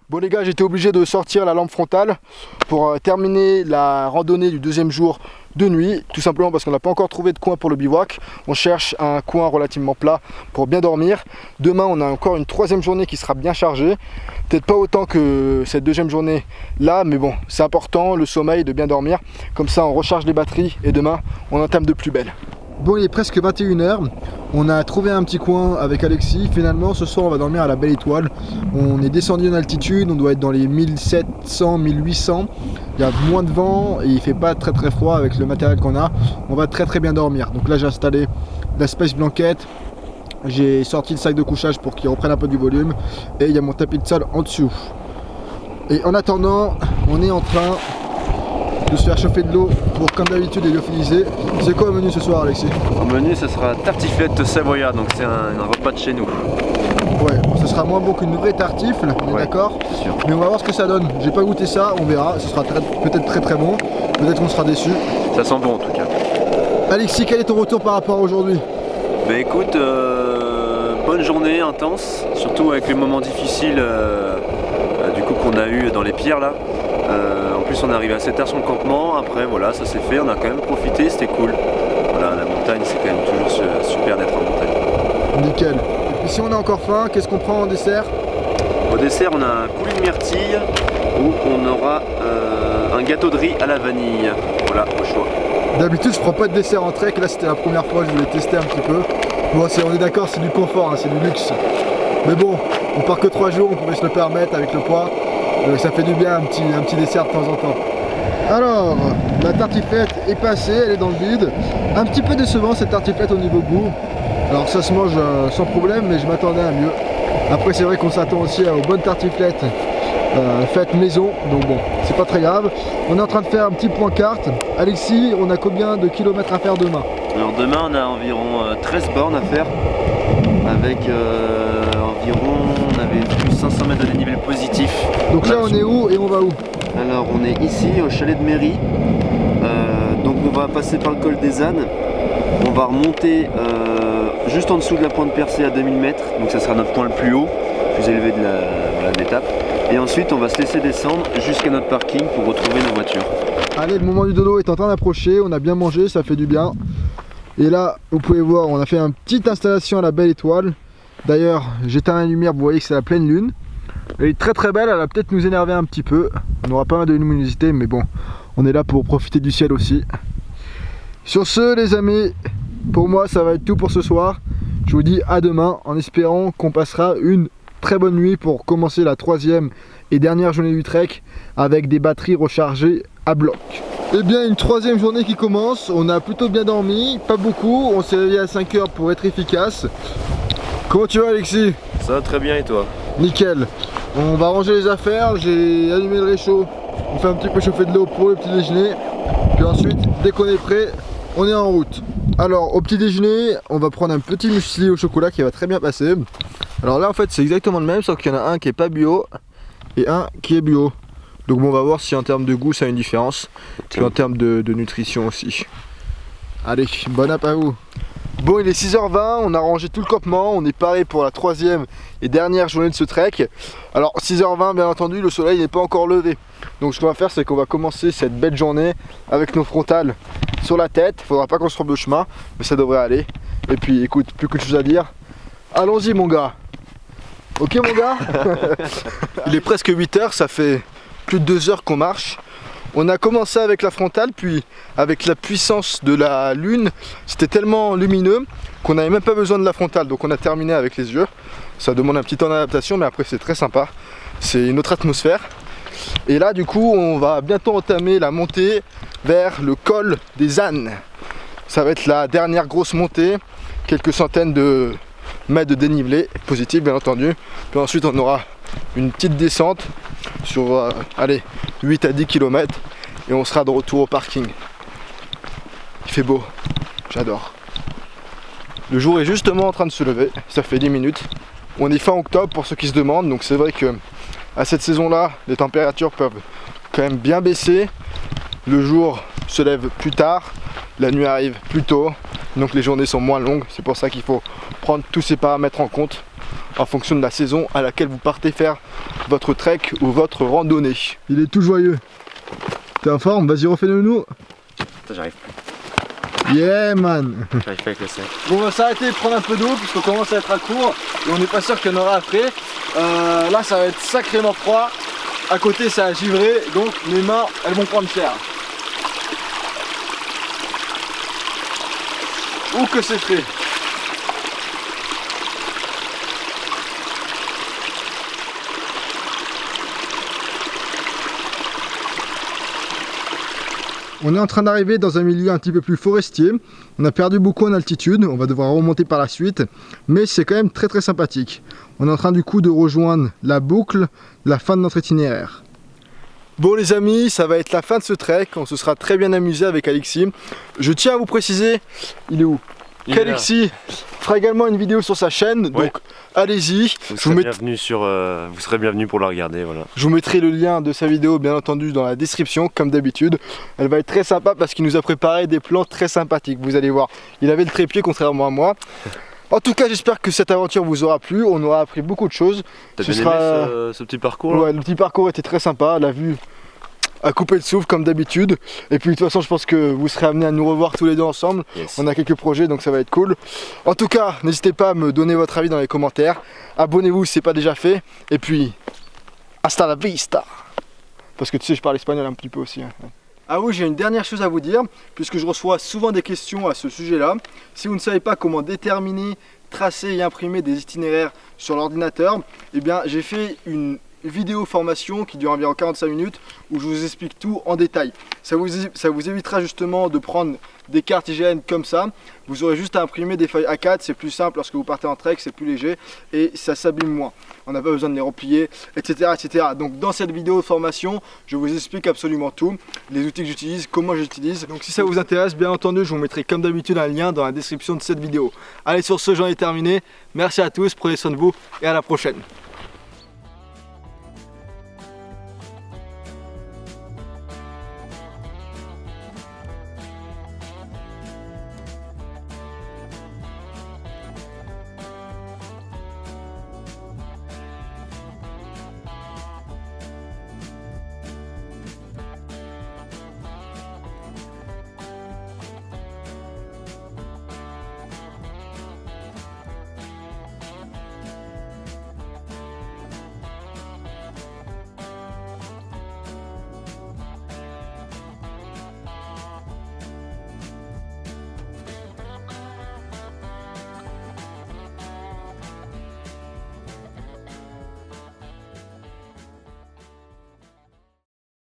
Bon les gars, j'étais obligé de sortir la lampe frontale pour terminer la randonnée du deuxième jour de nuit, tout simplement parce qu'on n'a pas encore trouvé de coin pour le bivouac. On cherche un coin relativement plat pour bien dormir. Demain on a encore une troisième journée qui sera bien chargée, peut-être pas autant que cette deuxième journée là, mais bon, c'est important le sommeil, de bien dormir, comme ça on recharge les batteries et demain on entame de plus belle. Bon, il est presque 21 h, on a trouvé un petit coin avec Alexis. Finalement ce soir on va dormir à la Belle Étoile. On est descendu en altitude, on doit être dans les 1700, 1800. Il y a moins de vent et il fait pas très froid avec le matériel qu'on a. On va très bien dormir. Donc là j'ai installé la Space Blanket, j'ai sorti le sac de couchage pour qu'il reprenne un peu du volume et il y a mon tapis de sol en dessous. Et en attendant, on est en train de se faire chauffer de l'eau pour, comme d'habitude, les lyophilisés. C'est quoi le menu ce soir, Alexis? Au menu, ce sera tartiflette savoyarde, donc c'est un repas de chez nous. Ouais, bon, ce sera moins bon qu'une vraie tartifle, on est d'accord? Sûr. Mais on va voir ce que ça donne. J'ai pas goûté ça, on verra. Ce sera peut-être très bon. Peut-être qu'on sera déçu. Ça sent bon en tout cas. Alexis, quel est ton retour par rapport à aujourd'hui? Bah écoute, bonne journée intense, surtout avec les moments difficiles du coup qu'on a eu dans les pierres là. En plus on est arrivé assez tard sur le campement, après voilà ça s'est fait, on a quand même profité, c'était cool. Voilà, la montagne c'est quand même toujours super d'être en montagne. Nickel. Et puis si on a encore faim, qu'est-ce qu'on prend en dessert? Au dessert on a un poulet de myrtille où on aura un gâteau de riz à la vanille. Voilà, au choix. D'habitude je prends pas de dessert en trek, là c'était la première fois, je voulais tester un petit peu. Bon, on est d'accord, c'est du confort, hein, c'est du luxe. Mais bon, on part que 3 jours, on pouvait se le permettre avec le poids. Ça fait du bien un petit dessert de temps en temps. Alors, la tartiflette est passée, elle est dans le vide. Un petit peu décevant cette tartiflette au niveau goût. Alors ça se mange sans problème, mais je m'attendais à mieux. Après c'est vrai qu'on s'attend aussi aux bonnes tartiflettes faites maison, donc bon, c'est pas très grave. On est en train de faire un petit point carte. Alexis, on a combien de kilomètres à faire demain? Alors demain on a environ 13 bornes à faire, avec environ, on avait vu 500 mètres de dénivelé positif. Donc là on est où et on va où? Alors on est ici au chalet de mairie, donc on va passer par le col des ânes, on va remonter juste en dessous de la pointe percée à 2000 mètres, donc ça sera notre point le plus haut, plus élevé de l'étape. Et ensuite on va se laisser descendre jusqu'à notre parking pour retrouver nos voitures. Allez, le moment du dodo est en train d'approcher, on a bien mangé, ça fait du bien. Et là, vous pouvez voir, on a fait une petite installation à la Belle Étoile. D'ailleurs, j'éteins la lumière, vous voyez que c'est la pleine lune. Elle est très belle, elle va peut-être nous énerver un petit peu. On aura pas mal de luminosité, mais bon, on est là pour profiter du ciel aussi. Sur ce, les amis, pour moi, ça va être tout pour ce soir. Je vous dis à demain, en espérant qu'on passera une très bonne nuit pour commencer la troisième et dernière journée du trek avec des batteries rechargées à bloc. Et bien, une troisième journée qui commence, on a plutôt bien dormi, pas beaucoup, on s'est réveillé à 5 h pour être efficace. Comment tu vas, Alexis? Ça va très bien, et toi? Nickel. On va ranger les affaires, j'ai allumé le réchaud, on fait un petit peu chauffer de l'eau pour le petit déjeuner, puis ensuite, dès qu'on est prêt, on est en route. Alors, au petit déjeuner, on va prendre un petit muesli au chocolat qui va très bien passer. Alors là, en fait, c'est exactement le même, sauf qu'il y en a un qui est pas bio et un qui est bio. Donc bon, on va voir si en termes de goût ça a une différence, et en termes de nutrition aussi. Allez, bon app à vous. Bon, il est 6 h 20, on a rangé tout le campement, on est paré pour la troisième et dernière journée de ce trek. Alors 6 h 20, bien entendu, le soleil n'est pas encore levé. Donc ce qu'on va faire, c'est qu'on va commencer cette belle journée avec nos frontales sur la tête. Il faudra pas qu'on se trompe de chemin, mais ça devrait aller. Et puis écoute, plus que de choses à dire. Allons-y mon gars. Ok mon gars. Il est presque 8 h, ça fait plus de 2 heures qu'on marche. On a commencé avec la frontale, puis avec la puissance de la lune, c'était tellement lumineux qu'on n'avait même pas besoin de la frontale. Donc on a terminé avec les yeux. Ça demande un petit temps d'adaptation, mais après c'est très sympa. C'est une autre atmosphère. Et là du coup on va bientôt entamer la montée vers le col des ânes. Ça va être la dernière grosse montée, quelques centaines de mètres de dénivelé, positif bien entendu. Puis ensuite on aura une petite descente sur 8 à 10 km et on sera de retour au parking. Il fait beau, j'adore. Le jour est justement en train de se lever, ça fait 10 minutes. On est fin octobre pour ceux qui se demandent, donc c'est vrai que à cette saison là les températures peuvent quand même bien baisser. Le jour se lève plus tard, la nuit arrive plus tôt, donc les journées sont moins longues. C'est pour ça qu'il faut prendre tous ces paramètres en compte. en fonction de la saison à laquelle vous partez faire votre trek ou votre randonnée. Il est tout joyeux. T'es en forme? Vas-y, refais-le nous. J'arrive pas. Yeah man. J'arrive pas avec le sac. Bon, on va s'arrêter de prendre un peu d'eau puisqu'on commence à être à court et on n'est pas sûr qu'il y en aura après. Là ça va être sacrément froid. À côté ça a givré, donc mes mains elles vont prendre cher. Ouh que c'est frais. On est en train d'arriver dans un milieu un petit peu plus forestier. On a perdu beaucoup en altitude, on va devoir remonter par la suite, mais c'est quand même très sympathique. On est en train du coup de rejoindre la boucle, la fin de notre itinéraire. Bon les amis, ça va être la fin de ce trek, on se sera très bien amusé avec Alexis. Je tiens à vous préciser, il est où? Qu'Alexis fera également une vidéo sur sa chaîne, donc allez-y. Vous serez bienvenus pour la regarder, voilà. Je vous mettrai le lien de sa vidéo bien entendu dans la description comme d'habitude. Elle va être très sympa parce qu'il nous a préparé des plans très sympathiques, vous allez voir. Il avait le trépied contrairement à moi. En tout cas j'espère que cette aventure vous aura plu, on aura appris beaucoup de choses. T'as bien aimé ce petit parcours là? Ouais, le petit parcours était très sympa, la vue à couper le souffle comme d'habitude. Et puis de toute façon je pense que vous serez amenés à nous revoir tous les deux ensemble. On a quelques projets donc ça va être cool. En tout cas n'hésitez pas à me donner votre avis dans les commentaires. Abonnez-vous si ce n'est pas déjà fait. Et puis hasta la vista. Parce que tu sais je parle espagnol un petit peu aussi. Ah oui, j'ai une dernière chose à vous dire, puisque je reçois souvent des questions à ce sujet-là. Si vous ne savez pas comment déterminer, tracer et imprimer des itinéraires sur l'ordinateur, eh bien j'ai fait une vidéo formation qui dure environ 45 minutes où je vous explique tout en détail. Ça vous évitera justement de prendre des cartes IGN comme ça. Vous aurez juste à imprimer des feuilles A4, c'est plus simple lorsque vous partez en trek, c'est plus léger et ça s'abîme moins. On n'a pas besoin de les replier, etc., etc. Donc dans cette vidéo de formation, je vous explique absolument tout, les outils que j'utilise, comment j'utilise. Donc si ça vous intéresse, bien entendu, je vous mettrai comme d'habitude un lien dans la description de cette vidéo. Allez, sur ce, j'en ai terminé. Merci à tous, prenez soin de vous et à la prochaine.